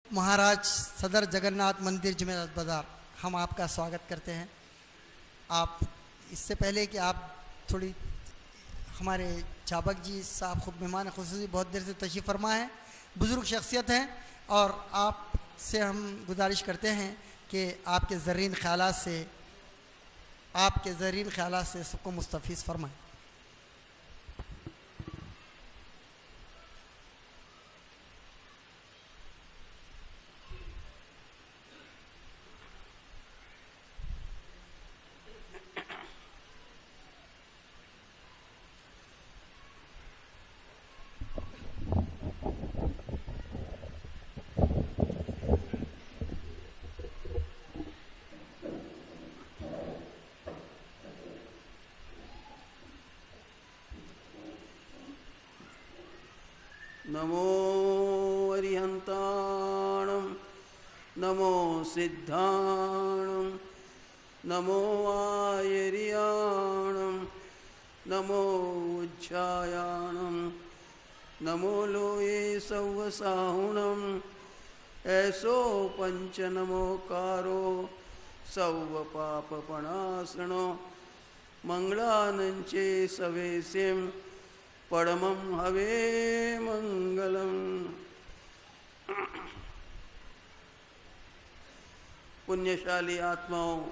महाराज सदर जगन्नाथ मंदिर जुमेरात बाज़ार, हम आपका स्वागत करते हैं। आप इससे पहले कि आप थोड़ी हमारे चाबक जी साहब खूब मेहमान खुसूसी बहुत देर से तशरीफ़ फरमा हैं, बुज़ुर्ग शख्सियत हैं और आपसे हम गुजारिश करते हैं कि आपके ज़रीन ख़यालात से सबको मुस्तफ़ीज़ फरमाएँ। नमो अरिहन्ताणं नमो सिद्धाणं नमो आयर्याणं नमो उज्जायाणं नमो लोये सौवसाहुणं ऐसो पंच नमोकारो सौव पापपणासनो मंगलानंचे सवेसिं परमं हवे मंगलम। पुण्यशाली आत्माओं,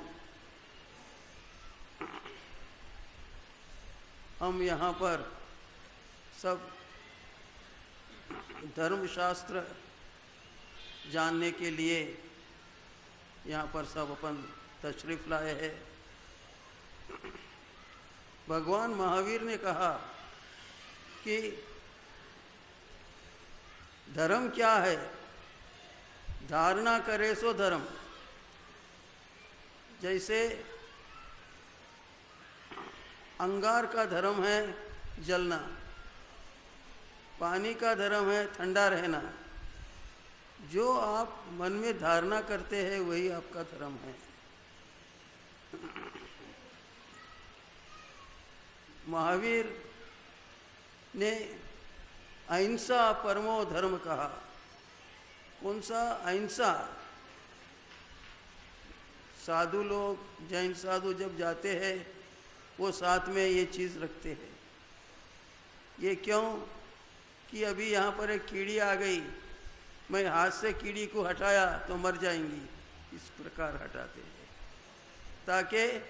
हम यहाँ पर सब धर्मशास्त्र जानने के लिए यहाँ पर सब अपन तशरीफ लाए हैं। भगवान महावीर ने कहा कि धर्म क्या है, धारणा करे सो धर्म। जैसे अंगार का धर्म है जलना, पानी का धर्म है ठंडा रहना। जो आप मन में धारणा करते हैं वही आपका धर्म है। महावीर ने अहिंसा परमो धर्म कहा। कौन सा अहिंसा? साधु लोग, जैन साधु जब जाते हैं वो साथ में ये चीज़ रखते हैं। ये क्यों? कि अभी यहाँ पर एक कीड़ी आ गई, मैं हाथ से कीड़ी को हटाया तो मर जाएंगी, इस प्रकार हटाते हैं ताकि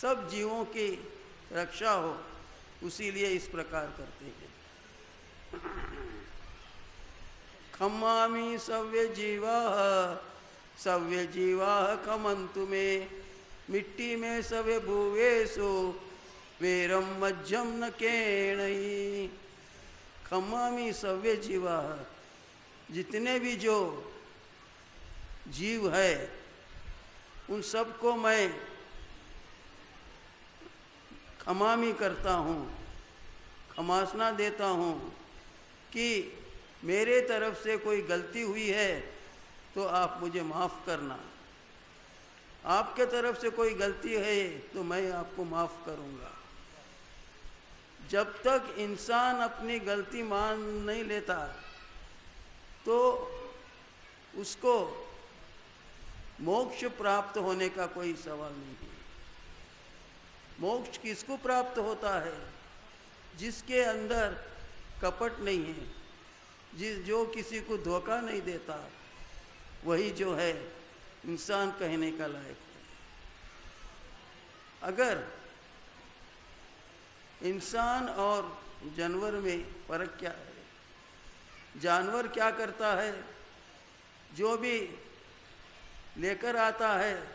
सब जीवों की रक्षा हो, उसीलिए इस प्रकार करते हैं। खम्मामि सव्य जीवा खमंतु में, मिट्टी में सवे भुवेसु वेरम मज्जम न केणई। खम्मामि सव्य जीवा, जितने भी जो जीव है उन सबको मैं क्षमामी करता हूँ, क्षमासना देता हूँ कि मेरे तरफ से कोई गलती हुई है तो आप मुझे माफ़ करना, आपके तरफ से कोई गलती है तो मैं आपको माफ़ करूँगा। जब तक इंसान अपनी गलती मान नहीं लेता तो उसको मोक्ष प्राप्त होने का कोई सवाल नहीं है। मोक्ष किसको प्राप्त होता है? जिसके अंदर कपट नहीं है, जो किसी को धोखा नहीं देता, वही जो है इंसान कहने का लायक है। अगर इंसान और जानवर में फर्क क्या है? जानवर क्या करता है? जो भी लेकर आता है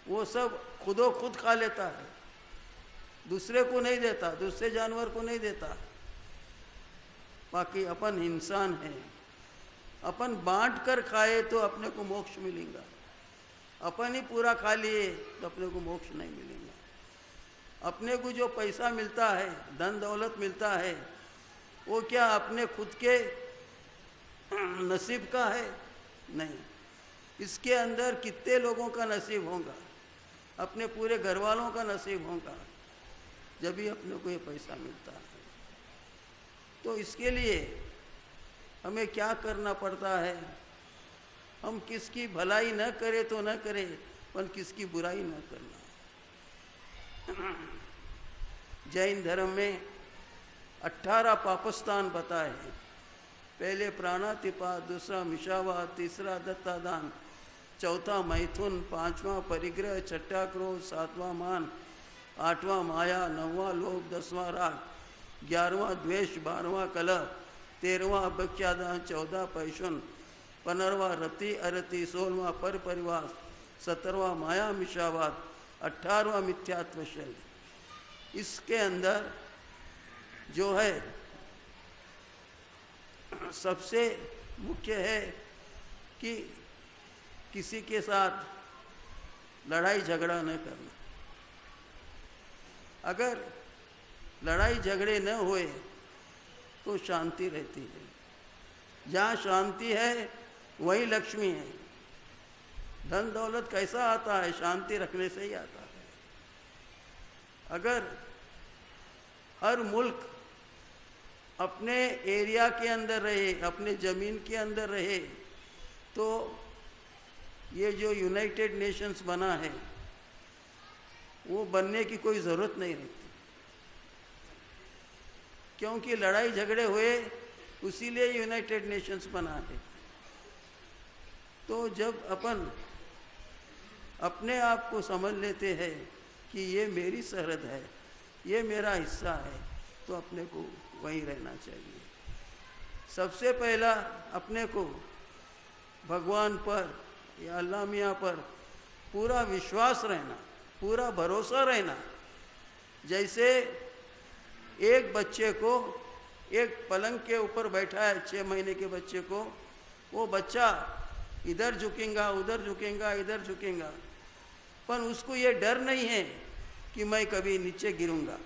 वो सब खुदो खुद खा लेता है, दूसरे को नहीं देता, दूसरे जानवर को नहीं देता। बाकी अपन इंसान है, अपन बांट कर खाए तो अपने को मोक्ष मिलेगा, अपन ही पूरा खा लिए तो अपने को मोक्ष नहीं मिलेगा। अपने को जो पैसा मिलता है, धन दौलत मिलता है, वो क्या अपने खुद के नसीब का है? नहीं। इसके अंदर कितने लोगों का नसीब होगा? अपने पूरे घर वालों का नसीब होगा, जब भी अपने को ये पैसा मिलता है। तो इसके लिए हमें क्या करना पड़ता है, हम किसकी भलाई न करें तो न करें, पर किसकी बुराई न करना। जैन धर्म में 18 पापस्थान बताए हैं। पहले प्राणातिपात, दूसरा मिषावात, तीसरा दत्तादान, चौथा मैथुन, पांचवा परिग्रह, छठा क्रोध, सातवां मान, आठवां माया, नौवां लोभ, 10वां राग, 11वां द्वेष, 12वां कलह, 13वां अभक्ष्यादान, 14 पैशुन, 15वां रति अरति, 16वां पर परिवार, 17वां माया मिषावात, 18वां मिथ्यात्व शल्य। इसके अंदर जो है सबसे मुख्य है कि किसी के साथ लड़ाई झगड़ा न करना। अगर लड़ाई झगड़े न हुए तो शांति रहती है। जहाँ शांति है वही लक्ष्मी है। धन दौलत कैसा आता है? शांति रखने से ही आता है। अगर हर मुल्क अपने एरिया के अंदर रहे, अपने ज़मीन के अंदर रहे, तो ये जो यूनाइटेड नेशंस बना है वो बनने की कोई ज़रूरत नहीं रहती, क्योंकि लड़ाई झगड़े हुए, उसीलिए यूनाइटेड नेशंस बना है। तो जब अपन अपने आप को समझ लेते हैं कि ये मेरी सरहद है, ये मेरा हिस्सा है, तो अपने को वहीं रहना चाहिए। सबसे पहला अपने को भगवान पर या अल्लाह मियाँ पर पूरा विश्वास रहना, पूरा भरोसा रहना। जैसे एक बच्चे को एक पलंग के ऊपर बैठा है, 6 महीने के बच्चे को, वो बच्चा इधर झुकेगा, उधर झुकेगा, इधर झुकेगा, पर उसको ये डर नहीं है कि मैं कभी नीचे गिरूंगा।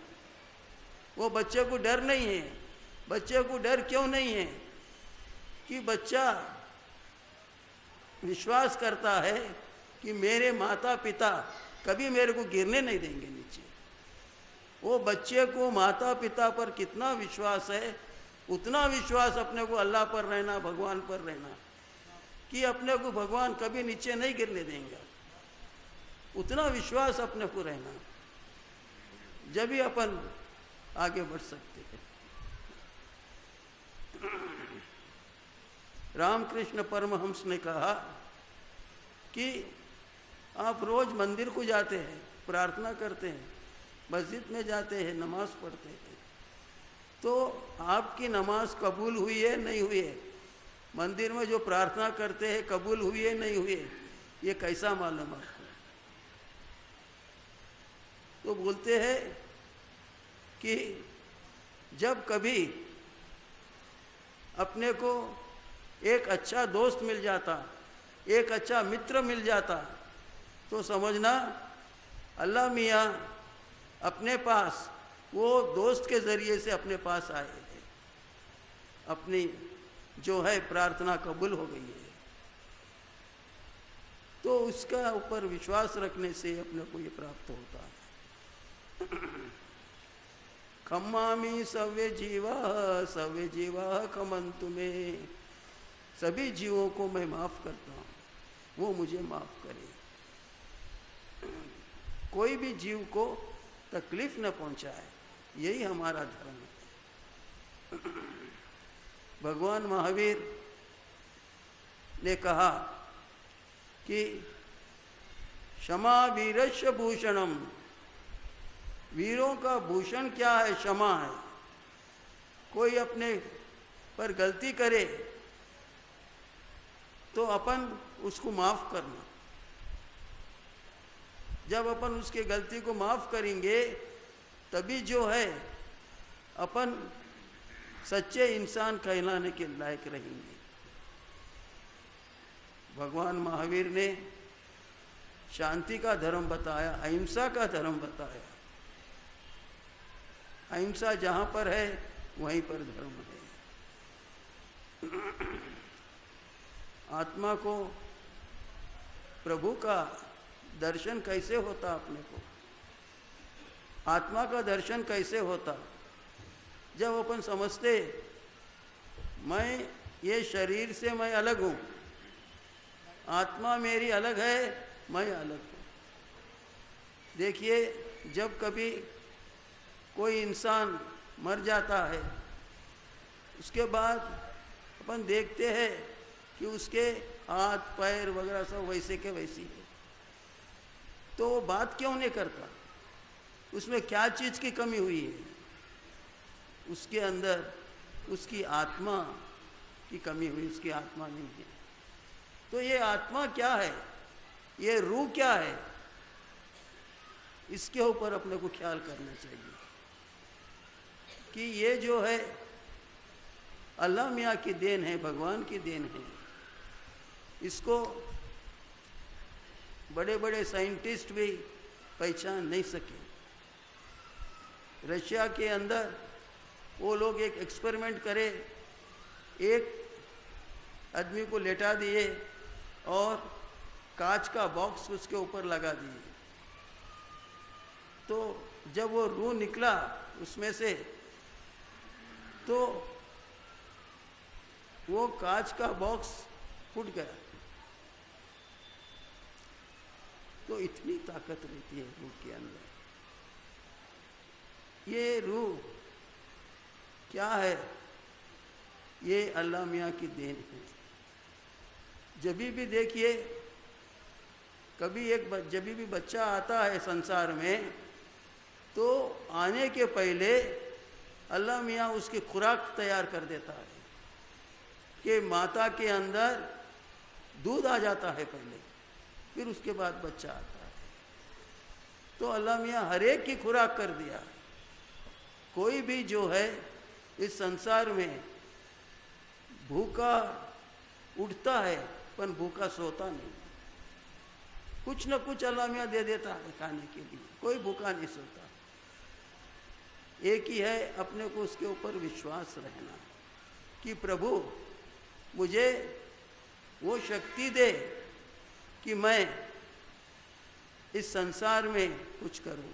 वो बच्चे को डर नहीं है। बच्चे को डर क्यों नहीं है? कि बच्चा विश्वास करता है कि मेरे माता पिता कभी मेरे को गिरने नहीं देंगे नीचे। वो बच्चे को माता पिता पर कितना विश्वास है, उतना विश्वास अपने को अल्लाह पर रहना, भगवान पर रहना, कि अपने को भगवान कभी नीचे नहीं गिरने देंगे। उतना विश्वास अपने को रहना, जब भी अपन आगे बढ़ सकते हैं। रामकृष्ण परमहंस ने कहा कि आप रोज मंदिर को जाते हैं, प्रार्थना करते हैं, मस्जिद में जाते हैं, नमाज पढ़ते हैं, तो आपकी नमाज कबूल हुई है नहीं हुई है? मंदिर में जो प्रार्थना करते हैं कबूल हुई है नहीं हुई है? ये कैसा मालूम आपको? तो बोलते हैं कि जब कभी अपने को एक अच्छा दोस्त मिल जाता, एक अच्छा मित्र मिल जाता, तो समझना अल्लाह मियाँ अपने पास वो दोस्त के ज़रिए से अपने पास आए हैं, अपनी जो है प्रार्थना कबूल हो गई है। तो उसका ऊपर विश्वास रखने से अपने को ये प्राप्त होता है। खम्मामी सव्य जीवा खमंतु में। सभी जीवों को मैं माफ़ करता हूँ, वो मुझे माफ़ करे। कोई भी जीव को तकलीफ न पहुँचाए, यही हमारा धर्म है। भगवान महावीर ने कहा कि क्षमा वीरस्य भूषणम। वीरों का भूषण क्या है? क्षमा है। कोई अपने पर गलती करे तो अपन उसको माफ़ करना। जब अपन उसके गलती को माफ़ करेंगे तभी जो है अपन सच्चे इंसान कहलाने के लायक रहेंगे। भगवान महावीर ने शांति का धर्म बताया, अहिंसा का धर्म बताया। अहिंसा जहाँ पर है वहीं पर धर्म है। आत्मा को प्रभु का दर्शन कैसे होता? अपने को आत्मा का दर्शन कैसे होता? जब अपन समझते मैं ये शरीर से मैं अलग हूँ, आत्मा मेरी अलग है, मैं अलग हूँ। देखिए, जब कभी कोई इंसान मर जाता है, उसके बाद अपन देखते हैं कि उसके हाथ पैर वगैरह सब वैसे के वैसी है, तो वो बात क्यों नहीं करता? उसमें क्या चीज़ की कमी हुई है? उसके अंदर उसकी आत्मा की कमी हुई, उसकी आत्मा नहीं है। तो ये आत्मा क्या है, ये रूह क्या है, इसके ऊपर अपने को ख्याल करना चाहिए कि ये जो है अल्लाह मियाँ की देन है, भगवान की देन है। इसको बड़े बड़े साइंटिस्ट भी पहचान नहीं सके। रशिया के अंदर वो लोग एक एक्सपेरिमेंट करे, एक आदमी को लेटा दिए और कांच का बॉक्स उसके ऊपर लगा दिए, तो जब वो रूह निकला उसमें से, तो वो कांच का बॉक्स फूट गया। तो इतनी ताकत रहती है रूह के अंदर। ये रूह क्या है? ये अल्लाह मियाँ की देन है। जब भी देखिए, कभी जब भी बच्चा आता है संसार में, तो आने के पहले अल्लाह मियाँ उसकी खुराक तैयार कर देता है कि माता के अंदर दूध आ जाता है पहले, फिर उसके बाद बच्चा आता है। तो अल्लाह मियाँ हर एक की खुराक कर दिया। कोई भी जो है इस संसार में भूखा उठता है, पर भूखा सोता नहीं। कुछ न कुछ अल्लाह मियाँ दे देता है खाने के लिए, कोई भूखा नहीं सोता। एक ही है, अपने को उसके ऊपर विश्वास रहना कि प्रभु मुझे वो शक्ति दे कि मैं इस संसार में कुछ करूं।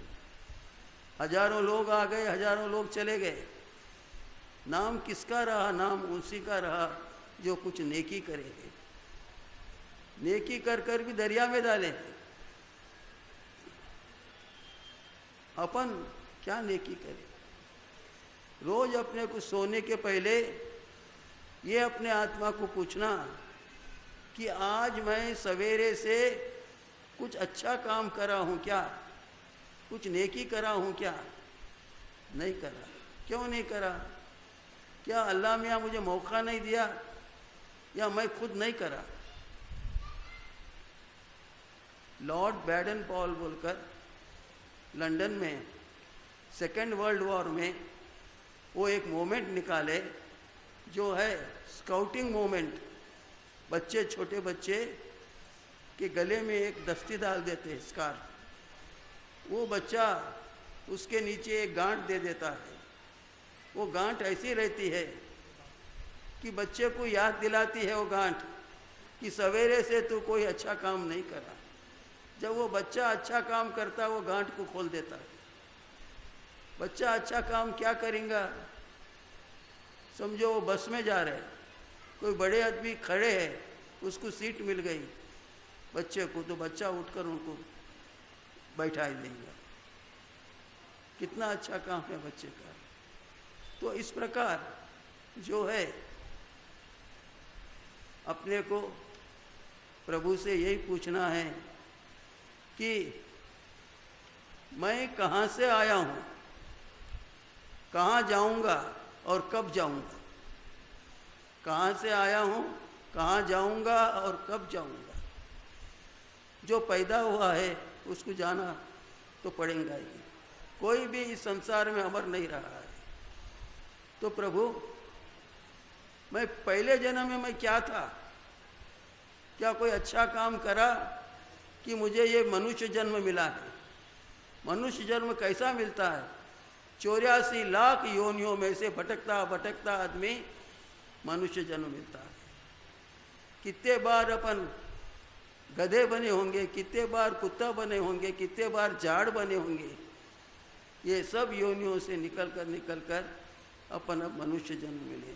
हजारों लोग आ गए, हजारों लोग चले गए, नाम किसका रहा? नाम उसी का रहा जो कुछ नेकी करेंगे। नेकी कर कर भी दरिया में डाले। अपन क्या नेकी करें? रोज अपने को सोने के पहले ये अपने आत्मा को पूछना कि आज मैं सवेरे से कुछ अच्छा काम करा हूँ क्या? कुछ नेकी करा हूँ क्या? नहीं करा। क्यों नहीं करा? क्या अल्लाह मियाँ मुझे मौका नहीं दिया, या मैं खुद नहीं करा? लॉर्ड बैडन पॉल बोलकर लंदन में सेकेंड वर्ल्ड वॉर में वो एक मोमेंट निकाले जो है स्काउटिंग मोमेंट। बच्चे, छोटे बच्चे के गले में एक दस्ती डाल देते हैं, स्कार्फ। वो बच्चा उसके नीचे एक गांठ दे देता है। वो गांठ ऐसी रहती है कि बच्चे को याद दिलाती है वो गांठ कि सवेरे से तू कोई अच्छा काम नहीं करा। जब वो बच्चा अच्छा काम करता, वो गांठ को खोल देता है। बच्चा अच्छा काम क्या करेगा? समझो वो बस में जा रहे, कोई बड़े आदमी खड़े हैं, उसको सीट मिल गई बच्चे को, तो बच्चा उठकर उनको बैठा देगा। कितना अच्छा काम है बच्चे का। तो इस प्रकार जो है अपने को प्रभु से यही पूछना है कि मैं कहाँ से आया हूँ, कहाँ जाऊँगा और कब जाऊँगा। कहाँ से आया हूँ, कहाँ जाऊँगा और कब जाऊँगा। जो पैदा हुआ है उसको जाना तो पड़ेगा ही। कोई भी इस संसार में अमर नहीं रहा है। तो प्रभु, मैं पहले जन्म में मैं क्या था? क्या कोई अच्छा काम करा कि मुझे ये मनुष्य जन्म मिला है? मनुष्य जन्म कैसा मिलता है? 84 लाख योनियों में से भटकता भटकता आदमी मनुष्य जन्म मिलता है। कितने बार अपन गधे बने होंगे, कितने बार कुत्ता बने होंगे, कितने बार झाड़ बने होंगे। ये सब योनियों से निकल कर अपन अब मनुष्य जन्म मिले।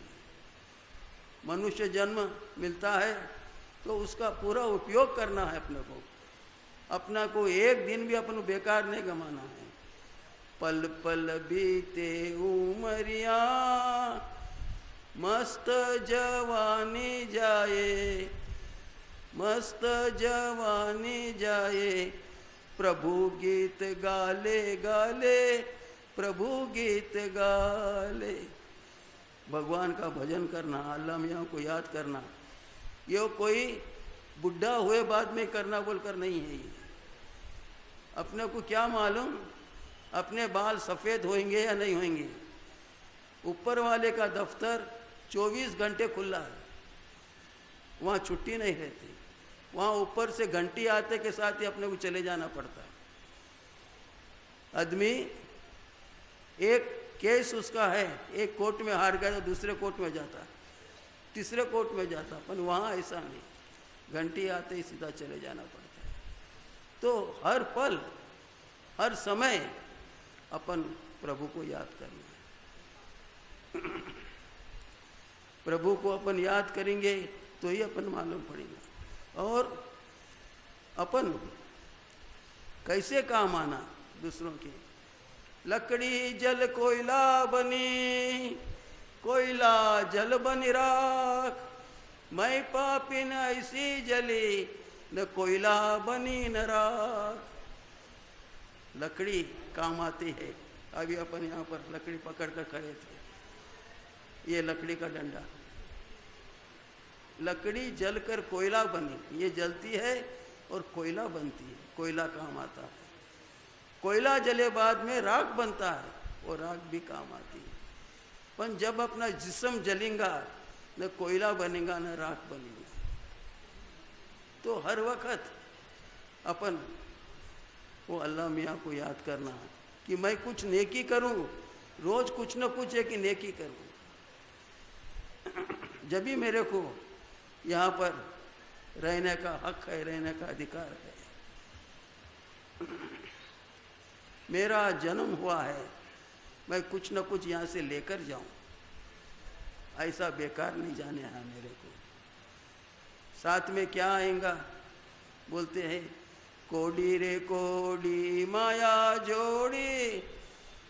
मनुष्य जन्म मिलता है तो उसका पूरा उपयोग करना है अपने को। अपना को एक दिन भी अपन बेकार नहीं गंवाना है। पल पल बीते उमरिया मस्त जवानी जाए, मस्त जवानी जाए, प्रभु गीत गाले गाले, प्रभु गीत गाले। भगवान का भजन करना, अल्लाह मियाँ को याद करना, ये कोई बुढ़ा हुए बाद में करना बोलकर नहीं है। ये अपने को क्या मालूम अपने बाल सफ़ेद होंगे या नहीं होंगे। ऊपर वाले का दफ्तर 24 घंटे खुला है, वहाँ छुट्टी नहीं रहती। वहाँ ऊपर से घंटी आते के साथ ही अपने को चले जाना पड़ता है। आदमी एक केस उसका है, एक कोर्ट में हार गया तो दूसरे कोर्ट में जाता, तीसरे कोर्ट में जाता, पर वहाँ ऐसा नहीं, घंटी आते ही सीधा चले जाना पड़ता है। तो हर पल हर समय अपन प्रभु को याद करना है। प्रभु को अपन याद करेंगे तो ही अपन मालूम पड़ेगा। और अपन कैसे काम आना दूसरों की। लकड़ी जल कोयला बनी, कोयला जल बनी राख, मैं पापिन ऐसी जली, न कोयला बनी न राख। लकड़ी काम आती है। अभी अपन यहाँ पर लकड़ी पकड़ कर खड़े थे, ये लकड़ी का डंडा। लकड़ी जलकर कोयला बनी, ये जलती है और कोयला बनती है, कोयला काम आता है। कोयला जले बाद में राख बनता है, वो राख भी काम आती है। पर जब अपना जिस्म जलेगा न कोयला बनेगा न राख बनेगा। तो हर वक्त अपन वो अल्लाह मियाँ को याद करना कि मैं कुछ नेकी करूं, रोज कुछ न कुछ एक नेकी करूं। जब भी मेरे को यहाँ पर रहने का हक है, रहने का अधिकार है। मेरा जन्म हुआ है, मैं कुछ न कुछ यहाँ से लेकर जाऊं, ऐसा बेकार नहीं जाने है मेरे को। साथ में क्या आएगा बोलते हैं, कोडी रे कोडी माया जोड़ी,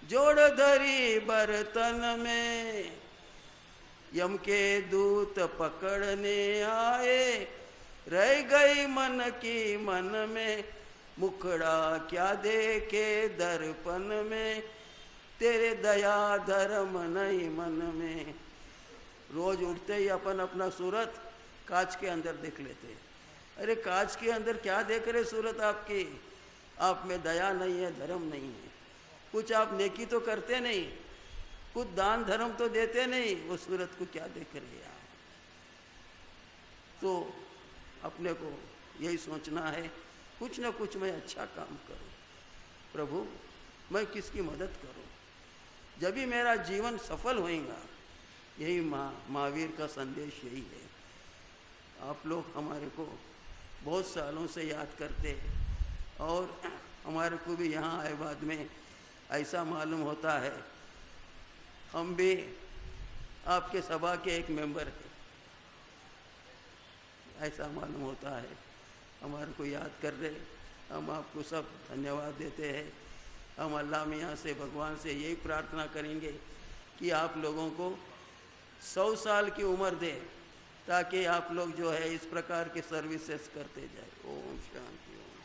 जोड़ धरी बर्तन में, यम के दूत पकड़ने आए, रह गई मन की मन में, मुखड़ा क्या देखे दर्पण में, तेरे दया धर्म नहीं मन में। रोज उठते ही अपन अपना सूरत कांच के अंदर देख लेते। अरे कांच के अंदर क्या देख रहे सूरत आपकी, आप में दया नहीं है, धर्म नहीं है, कुछ आप नेकी तो करते नहीं, कुछ दान धर्म तो देते नहीं, वो सूरत को क्या देख रहे हैं आप। तो अपने को यही सोचना है, कुछ न कुछ मैं अच्छा काम करूं। प्रभु मैं किसकी मदद करूं, जब भी मेरा जीवन सफल होएगा। यही महावीर का संदेश यही है। आप लोग हमारे को बहुत सालों से याद करते और हमारे को भी यहाँ आए बाद में ऐसा मालूम होता है हम भी आपके सभा के एक मेंबर हैं, ऐसा मालूम होता है। हमारे को याद कर रहे, हम आपको सब धन्यवाद देते हैं। हम अल्लाह मियाँ से, भगवान से यही प्रार्थना करेंगे कि आप लोगों को 100 साल की उम्र दे, ताकि आप लोग जो है इस प्रकार के सर्विसेज करते जाए। ओम शांति। ओम